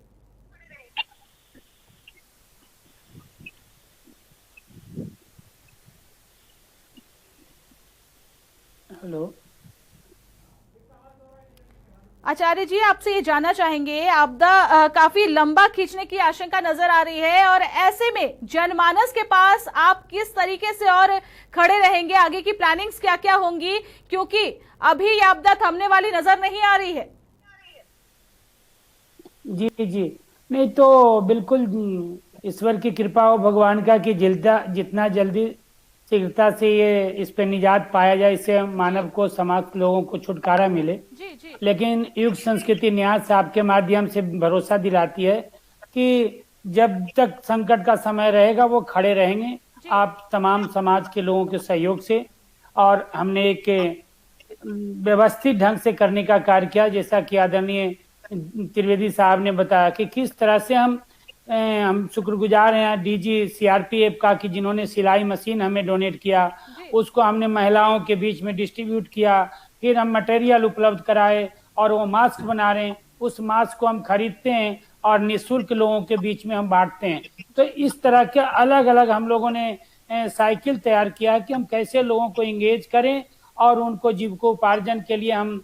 Speaker 4: हेलो
Speaker 1: आचार्य जी, आपसे ये जानना चाहेंगे, आपदा काफी लंबा खींचने की आशंका नजर आ रही है और ऐसे में जनमानस के पास आप किस तरीके से और खड़े रहेंगे, आगे की प्लानिंग्स क्या क्या होंगी, क्योंकि अभी ये आपदा थमने वाली नजर नहीं आ रही है?
Speaker 4: जी नहीं तो बिल्कुल ईश्वर की कृपा हो, भगवान का कि जितना जल्दी शीघ्रता से ये इस पे निजात पाया जाए, इससे मानव को, समाज लोगों को छुटकारा मिले।
Speaker 1: जी।
Speaker 4: लेकिन युग संस्कृति न्यास आपके माध्यम से भरोसा दिलाती है कि जब तक संकट का समय रहेगा वो खड़े रहेंगे आप तमाम समाज के लोगों के सहयोग से। और हमने एक व्यवस्थित ढंग से करने का कार्य किया, जैसा कि आदरणीय त्रिवेदी साहब ने बताया कि किस तरह से हम शुक्रगुजार हैं डीजी सीआरपीएफ का कि जिन्होंने सिलाई मशीन हमें डोनेट किया, उसको हमने महिलाओं के बीच में डिस्ट्रीब्यूट किया, फिर हम मटेरियल उपलब्ध कराए और वो मास्क बना रहे हैं, उस मास्क को हम खरीदते हैं और निःशुल्क लोगों के बीच में हम बांटते हैं। तो इस तरह के अलग अलग हम लोगों ने साइकिल तैयार किया कि हम कैसे लोगों को इंगेज करें और उनको जीविकोपार्जन के लिए हम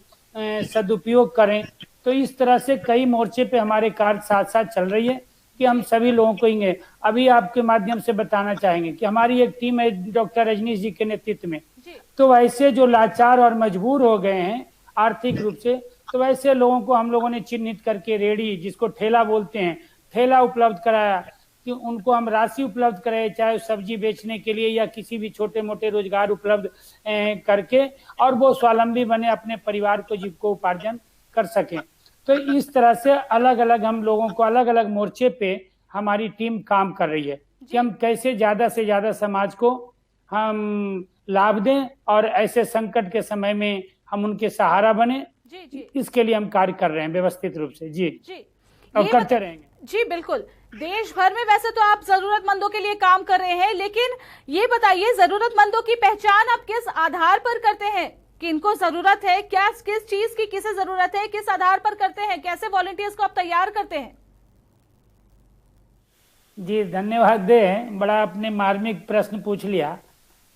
Speaker 4: सदुपयोग करें। तो इस तरह से कई मोर्चे पे हमारे कार्य साथ साथ चल रही है कि हम सभी लोगों को इंगे। अभी आपके माध्यम से बताना चाहेंगे कि हमारी एक टीम है डॉक्टर रजनीश जी के नेतृत्व में, तो वैसे जो लाचार और मजबूर हो गए हैं आर्थिक रूप से, तो वैसे लोगों को हम लोगों ने चिन्हित करके रेडी, जिसको ठेला बोलते हैं, ठेला उपलब्ध कराया कि उनको हम राशि उपलब्ध कराए, चाहे सब्जी बेचने के लिए या किसी भी छोटे मोटे रोजगार उपलब्ध करके, और वो स्वावलंबी बने, अपने परिवार को जीविकोपार्जन कर सकें। तो इस तरह से अलग अलग हम लोगों को अलग अलग मोर्चे पे हमारी टीम काम कर रही है कि हम कैसे ज्यादा से ज्यादा समाज को हम लाभ दें और ऐसे संकट के समय में हम उनके सहारा बने।
Speaker 1: जी।
Speaker 4: इसके लिए हम कार्य कर रहे हैं व्यवस्थित रूप से। जी और करते रहेंगे।
Speaker 1: जी बिल्कुल। देश भर में वैसे तो आप जरूरतमंदों के लिए काम कर रहे हैं, लेकिन ये बताइए जरूरतमंदों की पहचान आप किस आधार पर करते हैं कि इनको जरूरत है, क्या किस चीज की किसे जरूरत है, किस आधार पर करते हैं, कैसे वॉलंटियर्स को आप तैयार करते हैं?
Speaker 4: जी धन्यवाद दे, बड़ा आपने मार्मिक प्रश्न पूछ लिया।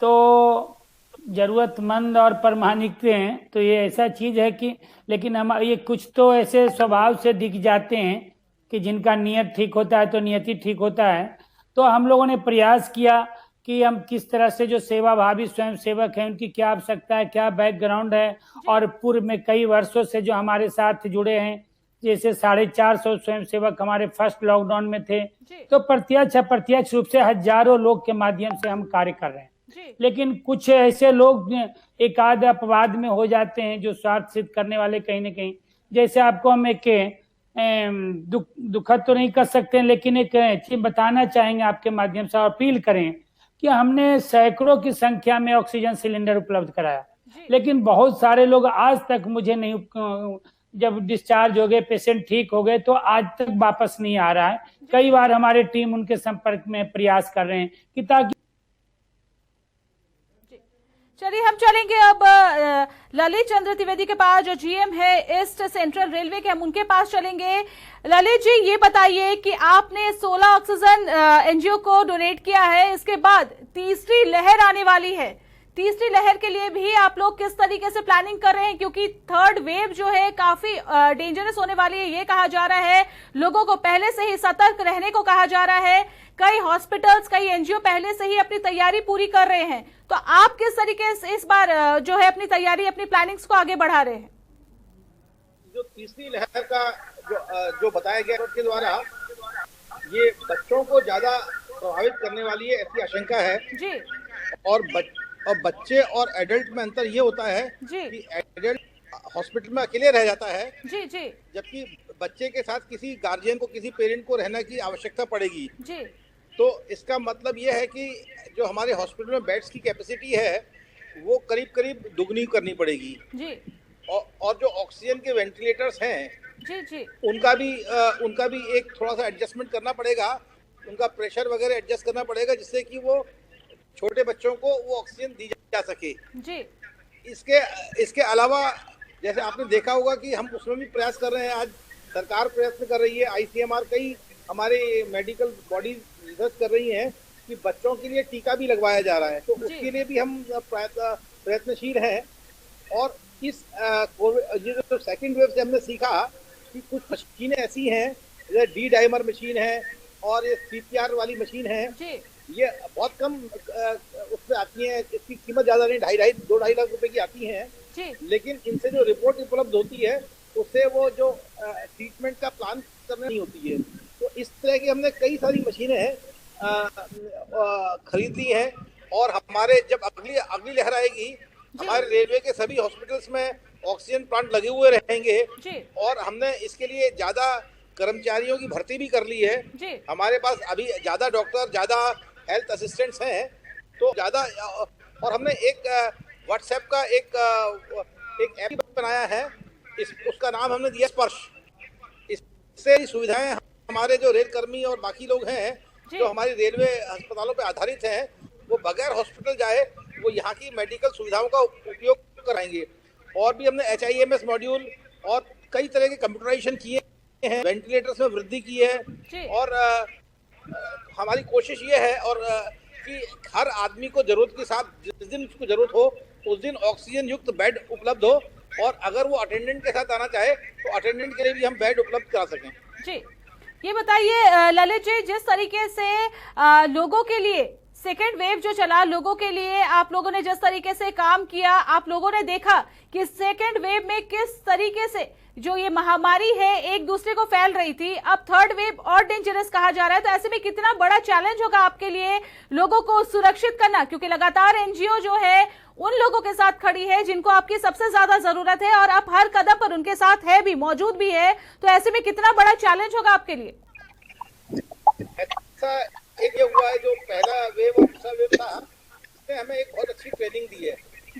Speaker 4: तो जरूरतमंद और प्रामाणिक हैं, तो ये ऐसा चीज है कि, लेकिन हम ये कुछ तो ऐसे स्वभाव से दिख जाते हैं कि जिनका नियत ठीक होता है तो नियति ठीक होता है। तो हम लोगों ने प्रयास किया कि हम किस तरह से जो सेवाभावी स्वयं सेवक हैं उनकी क्या आवश्यकता है, क्या बैकग्राउंड है, और पूर्व में कई वर्षों से जो हमारे साथ जुड़े हैं, जैसे 450 स्वयं सेवक हमारे फर्स्ट लॉकडाउन में थे, तो प्रत्यक्ष रूप से हजारों लोग के माध्यम से हम कार्य कर रहे हैं। लेकिन कुछ ऐसे लोग एक आध अपवाद में हो जाते हैं जो स्वार्थ सिद्ध करने वाले कहीं न कहीं, जैसे आपको हम एक दुखद तो नहीं कर सकते, लेकिन एक चीज बताना चाहेंगे आपके माध्यम से, अपील करें कि हमने सैकड़ों की संख्या में ऑक्सीजन सिलेंडर उपलब्ध कराया, लेकिन बहुत सारे लोग आज तक मुझे नहीं, जब डिस्चार्ज हो गए, पेशेंट ठीक हो गए, तो आज तक वापस नहीं आ रहा है। कई बार हमारे टीम उनके संपर्क में प्रयास कर रहे हैं कि ताकि।
Speaker 1: चलिए हम चलेंगे अब ललित चंद्र त्रिवेदी के पास, जो जीएम है ईस्ट सेंट्रल रेलवे के, हम उनके पास चलेंगे। ललित जी, ये बताइए कि आपने 16 ऑक्सीजन एनजीओ को डोनेट किया है, इसके बाद तीसरी लहर आने वाली है, तीसरी लहर के लिए भी आप लोग किस तरीके से प्लानिंग कर रहे हैं? क्योंकि थर्ड वेव जो है काफी डेंजरस होने वाली है, ये कहा जा रहा है। लोगों को पहले से ही सतर्क रहने को कहा जा रहा है। कई हॉस्पिटल्स, कई एनजीओ पहले से ही अपनी तैयारी पूरी कर रहे हैं, तो आप किस तरीके से इस बार जो है अपनी तैयारी, अपनी प्लानिंग्स को आगे बढ़ा रहे हैं?
Speaker 5: जो तीसरी लहर का जो बताया गया उसके द्वारा ये बच्चों को ज्यादा प्रभावित करने वाली है, ऐसी आशंका है
Speaker 1: जी।
Speaker 5: और बच्चे और एडल्ट में अंतर ये होता है
Speaker 1: जी।
Speaker 5: कि एडल्ट हॉस्पिटल में अकेले रह जाता है
Speaker 1: जी जी,
Speaker 5: जबकि बच्चे के साथ किसी गार्जियन को, किसी पेरेंट को रहने की आवश्यकता पड़ेगी
Speaker 1: जी।
Speaker 5: तो इसका मतलब ये है कि जो हमारे हॉस्पिटल में बेड्स की कैपेसिटी है वो करीब करीब दुगनी करनी पड़ेगी
Speaker 1: जी।
Speaker 5: और जो ऑक्सीजन के वेंटिलेटर्स हैं
Speaker 1: जी जी,
Speaker 5: उनका भी एक थोड़ा सा एडजस्टमेंट करना पड़ेगा, उनका प्रेशर वगैरह एडजस्ट करना पड़ेगा जिससे कि वो छोटे बच्चों को वो ऑक्सीजन दी जा सके
Speaker 1: जी।
Speaker 5: इसके अलावा जैसे आपने देखा होगा कि हम उसमें भी प्रयास कर रहे हैं, आज सरकार प्रयत्न कर रही है, आईसीएमआर कई हमारे मेडिकल बॉडीज रिसर्च कर रही हैं कि बच्चों के लिए टीका भी लगवाया जा रहा है, तो उसके लिए भी हम प्रयत्नशील हैं। और इस जो सेकेंड वेव से हमने सीखा कि कुछ मशीनें ऐसी हैं, जैसे डी डाइमर मशीन है और ये सीपीआर वाली मशीन है, ये बहुत कम उससे आती हैं, इसकी कीमत ज्यादा नहीं, 2-2.5 लाख रुपए की आती हैं, लेकिन इनसे जो रिपोर्ट उपलब्ध होती है उससे वो जो ट्रीटमेंट का प्लान करना नहीं होती है। तो इस तरह की हमने कई सारी मशीनें खरीद ली हैं और हमारे जब अगली लहर आएगी हमारे रेलवे के सभी हॉस्पिटल्स में ऑक्सीजन प्लांट लगे हुए रहेंगे और हमने इसके लिए ज्यादा कर्मचारियों की भर्ती भी कर ली है। हमारे पास अभी ज्यादा डॉक्टर, ज्यादा हेल्थ असिस्टेंट्स हैं, तो ज्यादा, और हमने एक व्हाट्सएप का एक ऐप बनाया है, उसका नाम हमने दिया स्पर्श। इससे सुविधाएं हमारे जो रेल कर्मी और बाकी लोग हैं जो हमारी रेलवे अस्पतालों पे आधारित हैं, वो बगैर हॉस्पिटल जाए वो यहाँ की मेडिकल सुविधाओं का उपयोग कराएंगे। और भी हमने HIMS मॉड्यूल और कई तरह के कंप्यूटराइजेशन किए हैं, वेंटिलेटर्स में वृद्धि की है और हमारी कोशिश ये है और कि हर आदमी को जरूरत के साथ जिस दिन उसको जरूरत हो उस दिन ऑक्सीजन युक्त बेड उपलब्ध हो, और अगर वो अटेंडेंट के साथ आना चाहे तो अटेंडेंट के लिए भी हम बेड उपलब्ध करा सकें।
Speaker 1: जी, ये बताइए ललित जी, जिस तरीके से लोगों के लिए सेकेंड वेव जो चला, लोगों के लिए आप लोगों ने जिस तरीके से काम किया, आप लोगों ने देखा कि सेकेंड वेव में किस तरीके से जो ये महामारी है एक दूसरे को फैल रही थी, अब थर्ड वेव और डेंजरस कहा जा रहा है, तो ऐसे में कितना बड़ा चैलेंज होगा आपके लिए लोगों को सुरक्षित करना, क्योंकि लगातार एनजीओ जो है उन लोगों के साथ खड़ी है जिनको आपकी सबसे ज्यादा जरूरत है और आप हर कदम पर उनके साथ है भी, मौजूद भी है, तो ऐसे में कितना बड़ा चैलेंज होगा आपके लिए?
Speaker 5: ऐसा एक ये हुआ है, जो पहला वेव और दूसरा वेव था, उसने हमें एक बहुत अच्छी ट्रेनिंग दी है।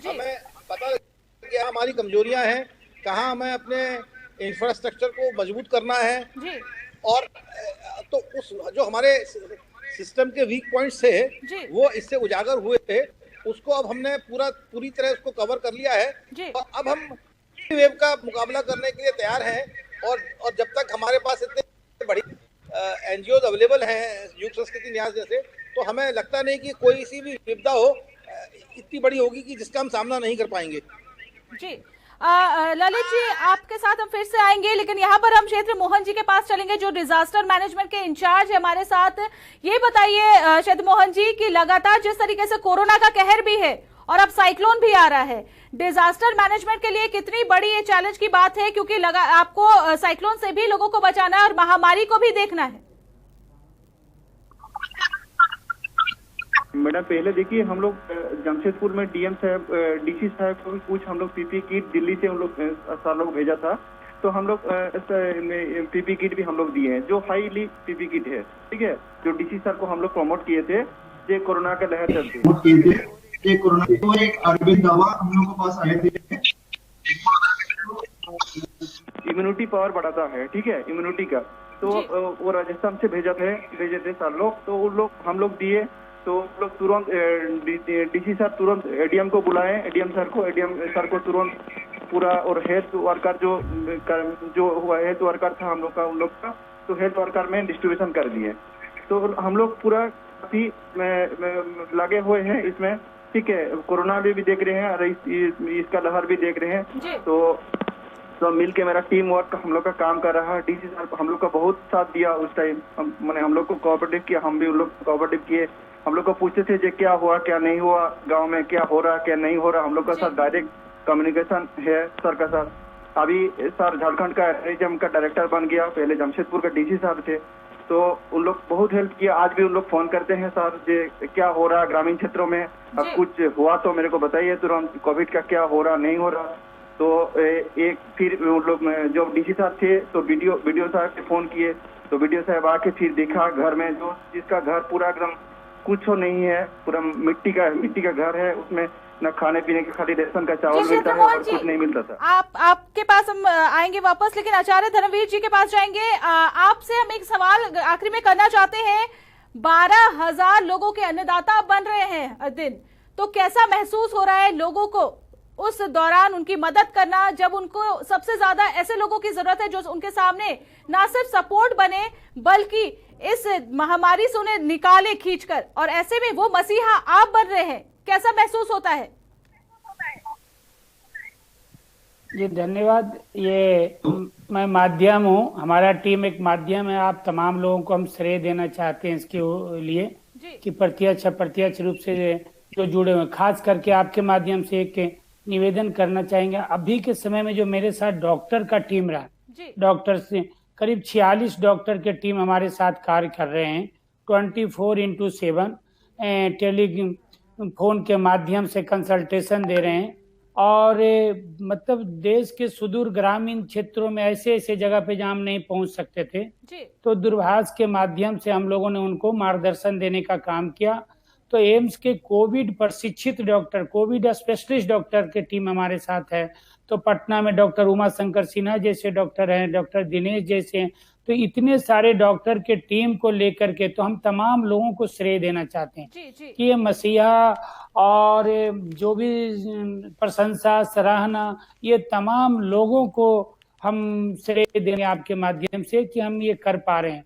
Speaker 5: हमें पता लग गया हमारी कमजोरियां हैं, कहाँ हमें अपने इंफ्रास्ट्रक्चर को मजबूत करना है, और तो उस जो हमारे सिस्टम के वीक पॉइंट्स थे वो इससे उजागर हुए थे, उसको अब हमने पूरी तरह उसको कवर कर लिया है और अब हम वेव का मुकाबला करने के लिए तैयार हैं। और जब तक हमारे पास इतने बड़ी एनजीओ अवेलेबल हैं, युग संस्कृति न्यास जैसे, तो हमें लगता नहीं कि कोई सी भी विपदा हो इतनी बड़ी होगी कि जिसका हम सामना नहीं कर पाएंगे।
Speaker 1: जी ललित जी, आपके साथ हम फिर से आएंगे, लेकिन यहाँ पर हम क्षेत्र मोहन जी के पास चलेंगे जो डिजास्टर मैनेजमेंट के इंचार्ज है हमारे साथ। ये बताइए क्षेत्र मोहन जी कि लगातार जिस तरीके से कोरोना का कहर भी है और अब साइक्लोन भी आ रहा है, डिजास्टर मैनेजमेंट के लिए कितनी बड़ी ये चैलेंज की बात है, क्योंकि आपको साइक्लोन से भी लोगों को बचाना है और महामारी को भी देखना है।
Speaker 6: मैडम पहले देखिए, हम लोग जमशेदपुर में डीएम साहब, डीसी साहब को भी कुछ हम लोग पीपी किट दिल्ली से हम लोग सर लोग भेजा था, तो हम लोग पीपी किट भी हम लोग दिए हैं जो हाईली पीपी किट है, ठीक है, जो डीसी सर को हम लोग प्रमोट किए थे ये कोरोना का लहर चलती
Speaker 7: कोरोना तो एक आयुर्वेद दवा हम लोग के पास आए थे,
Speaker 6: इम्यूनिटी पावर बढ़ाता है, ठीक है, इम्यूनिटी का, तो वो राजस्थान से भेजे थे सर लोग, तो उन लोग हम लोग दिए, तो लोग तुरंत डीसी सर तुरंत एडीएम को बुलाए, एडीएम सर को तुरंत पूरा, और हेल्थ वर्कर जो हुआ हेल्थ वर्कर था हम लोग का, तो हेल्थ वर्कर में डिस्ट्रीब्यूशन कर दिए। तो हम लोग पूरा काफी लगे हुए हैं इसमें, ठीक है, कोरोना भी देख रहे हैं और इसका लहर भी देख रहे हैं, तो मिल के मेरा टीम वर्क हम लोग का काम कर रहा है। डीसी सर हम लोग का बहुत साथ दिया उस टाइम, मैंने हम लोग को कोऑपरेटिव किया, हम भी उन लोग को कोऑपरेटिव किए, हम लोग को पूछते थे जो क्या हुआ क्या नहीं हुआ, गांव में क्या हो रहा क्या नहीं हो रहा, हम लोग का साथ डायरेक्ट कम्युनिकेशन है सर का साथ। अभी सर झारखंड का एरिज्म का डायरेक्टर बन गया, पहले जमशेदपुर का डीसी साहब थे, तो उन लोग बहुत हेल्प किया। आज भी उन लोग फोन करते हैं, सर जे क्या हो रहा ग्रामीण क्षेत्रों में, अब कुछ हुआ तो मेरे को बताइए तुरंत, कोविड का क्या हो रहा नहीं हो रहा। तो एक फिर उन लोग जो डीसी साहब थे तो वीडियो साहब से फोन किए, तो वीडियो साहब आके फिर देखा घर में, जो जिसका घर पूरा एकदम कुछ नहीं है, पूरा मिट्टी का घर है, उसमें न खाने पीने के खाली रेशन का चावल मिलता है और कुछ नहीं मिलता था।
Speaker 1: आपके पास हम आएंगे वापस, लेकिन आचार्य धर्मवीर जी के पास जाएंगे। आपसे हम एक सवाल आखिरी में करना चाहते हैं। 12,000 लोगों के अन्नदाता बन रहे हैं हर दिन, तो कैसा महसूस हो रहा है लोगों को उस दौरान उनकी मदद करना, जब उनको सबसे ज्यादा ऐसे लोगों की जरूरत है जो उनके सामने ना सिर्फ सपोर्ट बने बल्कि इस महामारी से उन्हें निकाले खींचकर, और ऐसे में वो मसीहा आप बन रहे हैं, कैसा महसूस होता है?
Speaker 4: जी धन्यवाद। ये मैं माध्यम हूँ, हमारा टीम एक माध्यम है, आप तमाम लोगों को हम श्रेय देना चाहते हैं इसके लिए कि प्रत्यक्ष रूप से जो जुड़े हुए, खास करके आपके माध्यम से एक निवेदन करना चाहेंगे। अभी के समय में जो मेरे साथ डॉक्टर का टीम रहा, डॉक्टर से करीब 46 डॉक्टर के टीम हमारे साथ कार्य कर रहे हैं, 24/7 टेलीफोन के माध्यम से कंसल्टेशन दे रहे हैं, और मतलब देश के सुदूर ग्रामीण क्षेत्रों में ऐसे जगह पे जहाँ हम नहीं पहुंच सकते थे, तो दूरभाष के माध्यम से हम लोगों ने उनको मार्गदर्शन देने का काम किया। तो एम्स के कोविड प्रशिक्षित डॉक्टर, कोविड स्पेशलिस्ट डॉक्टर की टीम हमारे साथ है। तो पटना में डॉक्टर उमा शंकर सिन्हा जैसे डॉक्टर हैं, डॉक्टर दिनेश जैसे हैं, तो इतने सारे डॉक्टर के टीम को लेकर के तो हम तमाम लोगों को श्रेय देना चाहते हैं कि ये मसीहा और जो भी प्रशंसा सराहना, ये तमाम लोगों को हम श्रेय देंगे आपके माध्यम से कि हम ये कर पा रहे हैं।